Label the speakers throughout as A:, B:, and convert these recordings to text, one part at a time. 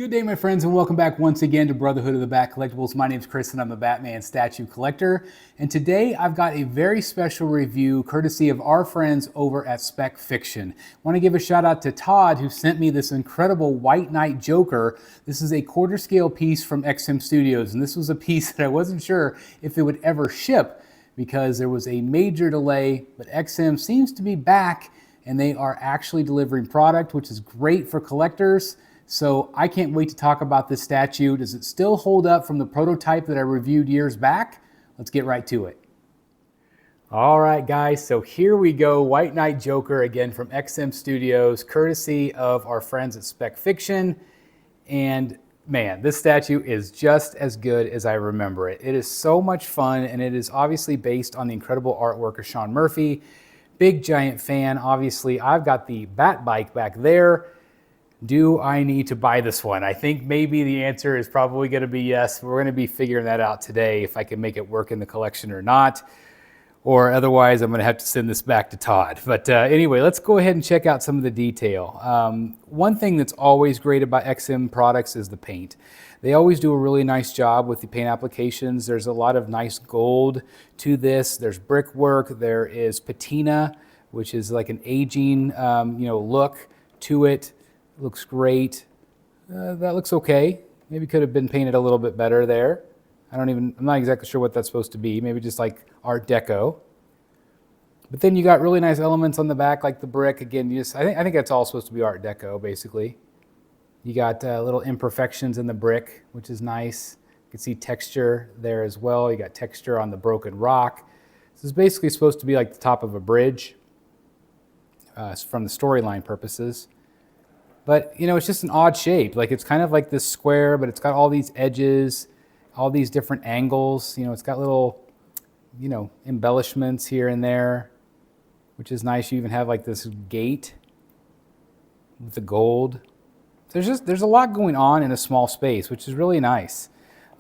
A: Good day, my friends, and welcome back once again to Brotherhood of the Bat Collectibles. My name is Chris, and I'm a Batman statue collector. And today I've got a very special review courtesy of our friends over at Spec Fiction. I want to give a shout out to Todd, who sent me this incredible White Knight Joker. This is a quarter scale piece from XM Studios, and this was a piece that I wasn't sure if it would ever ship because there was a major delay, but XM seems to be back, and they are actually delivering product, which is great for collectors. So I can't wait to talk about this statue. Does it still hold up from the prototype that I reviewed years back? Let's get right to it. All right, guys, so here we go. White Knight Joker, again from XM Studios, courtesy of our friends at Spec Fiction. And man, this statue is just as good as I remember it. It is so much fun, and it is obviously based on the incredible artwork of Sean Murphy. Big, giant fan. Obviously, I've got the Bat Bike back there. Do I need to buy this one? I think maybe the answer is probably going to be yes. We're going to be figuring that out today, if I can make it work in the collection or not. Or otherwise, I'm going to have to send this back to Todd. But anyway, let's go ahead and check out some of the detail. One thing that's always great about XM products is the paint. They always do a really nice job with the paint applications. There's a lot of nice gold to this. There's brickwork. There is patina, which is like an aging look to it. Looks great. That looks okay. Maybe could have been painted a little bit better there. I'm not exactly sure what that's supposed to be. Maybe just like Art Deco. But then you got really nice elements on the back, like the brick. Again, I think that's all supposed to be Art Deco, basically. You got little imperfections in the brick, which is nice. You can see texture there as well. You got texture on the broken rock. This is basically supposed to be like the top of a bridge from the storyline purposes. But, you know, it's just an odd shape. Like, it's kind of like this square, but it's got all these edges, all these different angles. You know, it's got little, embellishments here and there, which is nice. You even have like this gate with the gold. There's a lot going on in a small space, which is really nice.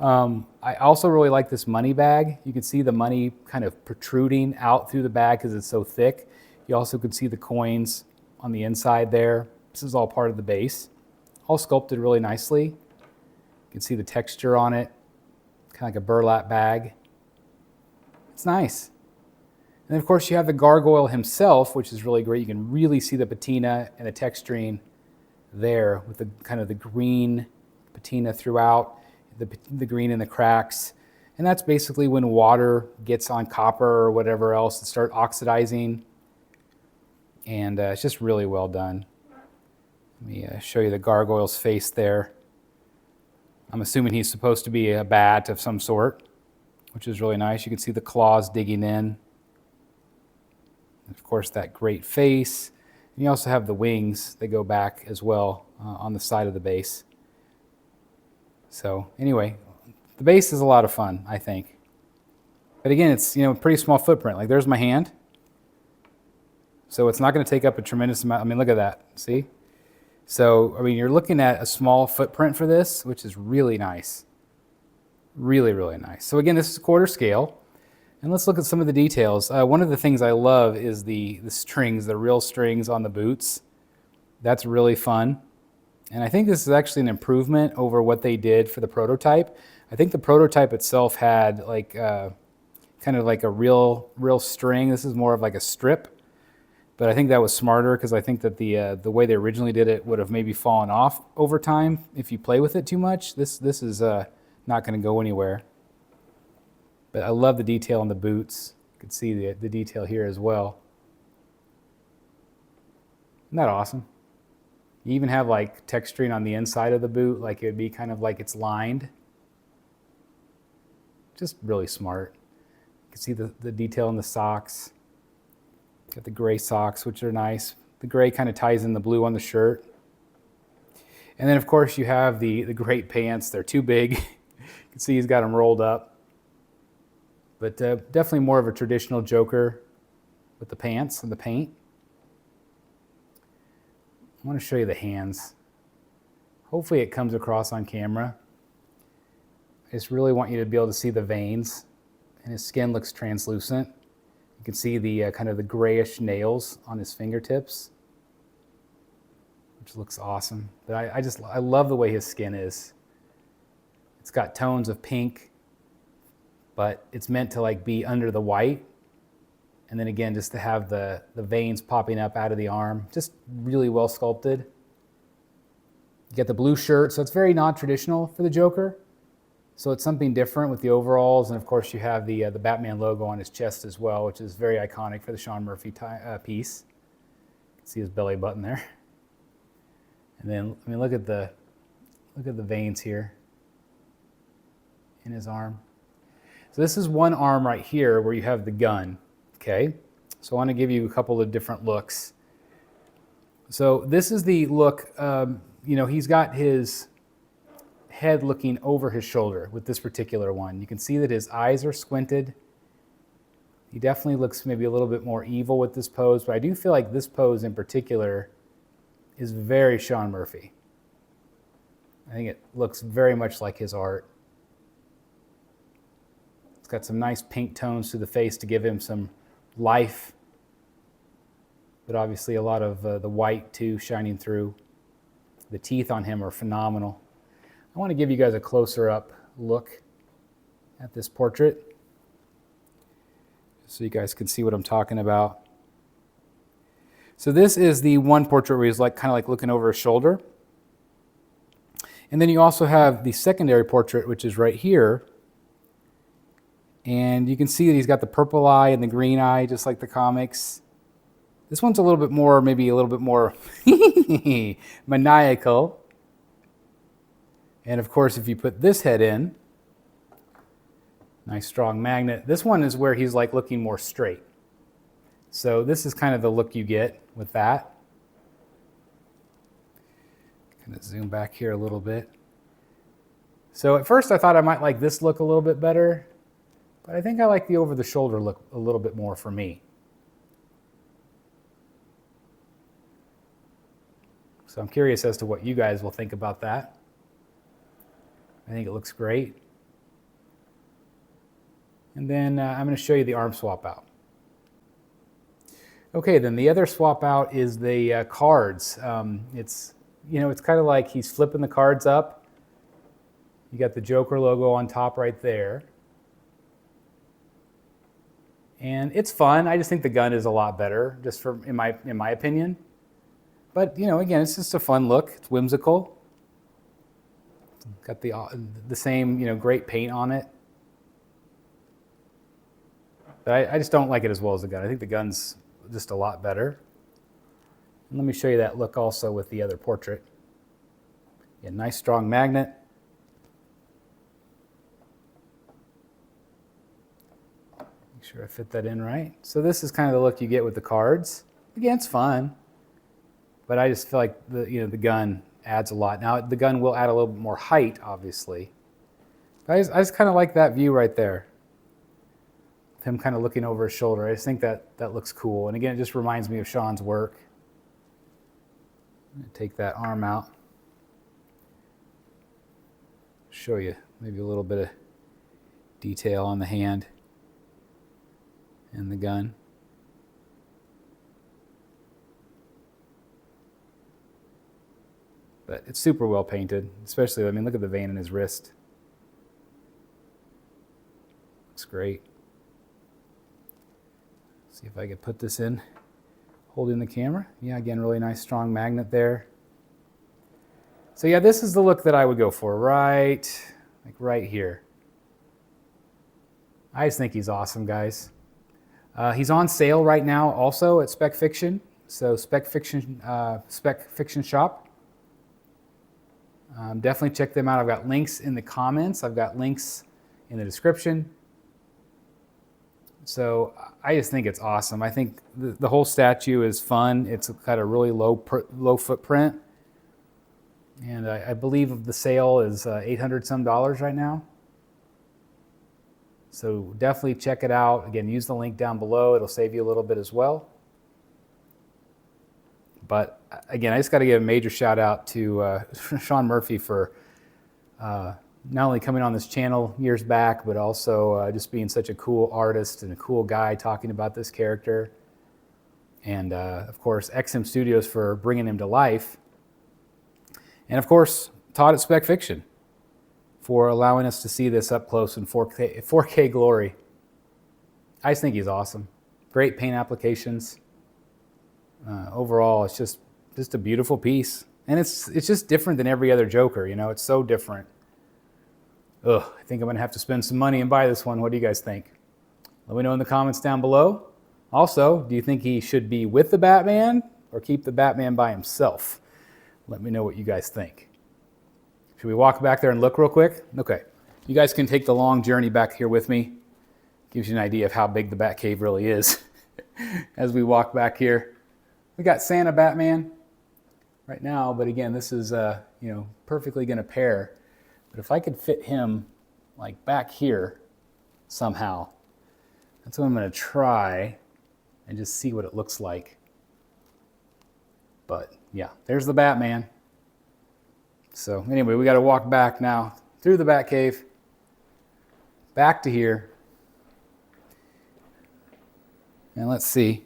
A: I also really like this money bag. You can see the money kind of protruding out through the bag because it's so thick. You also can see the coins on the inside there. This is all part of the base, all sculpted really nicely. You can see the texture on it, kind of like a burlap bag. It's nice. And then of course you have the gargoyle himself, which is really great. You can really see the patina and the texturing there with the kind of the green patina throughout, the green in the cracks. And that's basically when water gets on copper or whatever else, it starts oxidizing. And it's just really well done. Let me show you the gargoyle's face there. I'm assuming he's supposed to be a bat of some sort, which is really nice. You can see the claws digging in. And of course, that great face. And you also have the wings that go back as well on the side of the base. So anyway, the base is a lot of fun, I think. But again, it's a pretty small footprint. Like, there's my hand. So it's not going to take up a tremendous amount. I mean, look at that. See? So, I mean, you're looking at a small footprint for this, which is really nice. Really, really nice. So again, this is quarter scale. And let's look at some of the details. One of the things I love is the strings, the real strings on the boots. That's really fun. And I think this is actually an improvement over what they did for the prototype. I think the prototype itself had like kind of like a real string. This is more of like a strip. But I think that was smarter because I think that the way they originally did it would have maybe fallen off over time if you play with it too much. This is not going to go anywhere. But I love the detail on the boots. You can see the detail here as well. Isn't that awesome? You even have like texturing on the inside of the boot, like it would be kind of like it's lined. Just really smart. You can see the detail in the socks. Got the gray socks, which are nice. The gray kind of ties in the blue on the shirt. And then, of course, you have the great pants. They're too big. You can see he's got them rolled up. But definitely more of a traditional Joker with the pants and the paint. I want to show you the hands. Hopefully it comes across on camera. I just really want you to be able to see the veins. And his skin looks translucent. You can see the kind of the grayish nails on his fingertips. which looks awesome. But I love the way his skin is. It's got tones of pink, but it's meant to like be under the white. And then again, just to have the veins popping up out of the arm, just really well sculpted. You get the blue shirt, so it's very non-traditional for the Joker. So it's something different with the overalls, and of course you have the Batman logo on his chest as well, which is very iconic for the Sean Murphy piece. You can see his belly button there. And then, I mean, look at the veins here in his arm. So this is one arm right here where you have the gun. Okay, so I want to give you a couple of different looks. So this is the look. You know, he's got his head looking over his shoulder with this particular one. You can see that his eyes are squinted. He definitely looks maybe a little bit more evil with this pose, but I do feel like this pose in particular is very Sean Murphy. I think it looks very much like his art. It's got some nice pink tones to the face to give him some life, but obviously a lot of the white too shining through. The teeth on him are phenomenal. I want to give you guys a closer up look at this portrait so you guys can see what I'm talking about. So this is the one portrait where he's like kind of like looking over his shoulder. And then you also have the secondary portrait, which is right here. And you can see that he's got the purple eye and the green eye, just like the comics. This one's a little bit more, maybe a little bit more maniacal. And of course, if you put this head in, nice strong magnet. This one is where he's like looking more straight. So this is kind of the look you get with that. Kind of zoom back here a little bit. So at first I thought I might like this look a little bit better, but I think I like the over the shoulder look a little bit more for me. So I'm curious as to what you guys will think about that. I think it looks great. And then I'm going to show you the arm swap out. Okay, then the other swap out is the cards. It's kind of like he's flipping the cards up. You got the Joker logo on top right there. And it's fun. I just think the gun is a lot better, just in my opinion. But again, it's just a fun look. It's whimsical. Got the same great paint on it. But I just don't like it as well as the gun. I think the gun's just a lot better. And let me show you that look also with the other portrait. Yeah, nice strong magnet. Make sure I fit that in right. So this is kind of the look you get with the cards. Again, it's fun, but I just feel like the gun adds a lot. Now the gun will add a little bit more height, obviously. But I just kind of like that view right there. Him kind of looking over his shoulder. I just think that looks cool. And again, it just reminds me of Sean's work. I'm going to take that arm out. Show you maybe a little bit of detail on the hand and the gun. But it's super well painted, especially, I mean, look at the vein in his wrist. Looks great. See if I could put this in, holding the camera. Yeah, again, really nice strong magnet there. So yeah, this is the look that I would go for, right here. I just think he's awesome, guys. He's on sale right now also at Spec Fiction. So Spec Fiction Shop. Definitely check them out. I've got links in the comments. I've got links in the description. So I just think it's awesome. I think the whole statue is fun. It's got a really low footprint. And I believe the sale is $800 some right now. So definitely check it out. Again, use the link down below. It'll save you a little bit as well. But again, I just got to give a major shout out to Sean Murphy for not only coming on this channel years back, but also just being such a cool artist and a cool guy talking about this character. And of course, XM Studios for bringing him to life And of course, Todd at Spec Fiction for allowing us to see this up close in 4K glory. I just think he's awesome. Great paint applications. Overall, it's just a beautiful piece. And it's just different than every other Joker, you know, it's so different. Ugh, I think I'm gonna have to spend some money and buy this one. What do you guys think? Let me know in the comments down below. Also, do you think he should be with the Batman or keep the Batman by himself? Let me know what you guys think. Should we walk back there and look real quick? Okay, you guys can take the long journey back here with me. Gives you an idea of how big the Batcave really is as we walk back here. We got Santa Batman right now, but again, this is you know, perfectly gonna pair. But if I could fit him like back here somehow, that's what I'm gonna try and just see what it looks like. But yeah, there's the Batman. So anyway, we gotta walk back now through the Batcave, back to here. And let's see,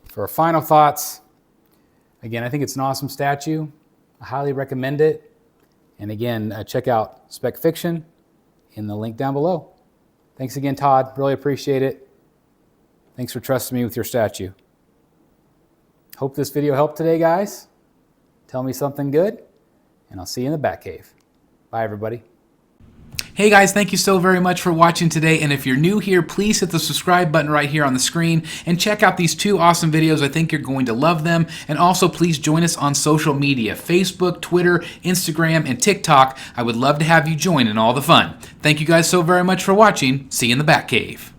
A: for our final thoughts, again, I think it's an awesome statue. I highly recommend it. And again, check out Spec Fiction in the link down below. Thanks again, Todd. Really appreciate it. Thanks for trusting me with your statue. Hope this video helped today, guys. Tell me something good, and I'll see you in the Batcave. Bye, everybody. Hey guys, thank you so very much for watching today, and if you're new here, please hit the subscribe button right here on the screen and check out these two awesome videos. I think you're going to love them. And also please join us on social media, Facebook, Twitter, Instagram, and TikTok. I would love to have you join in all the fun. Thank you guys so very much for watching. See you in the Batcave.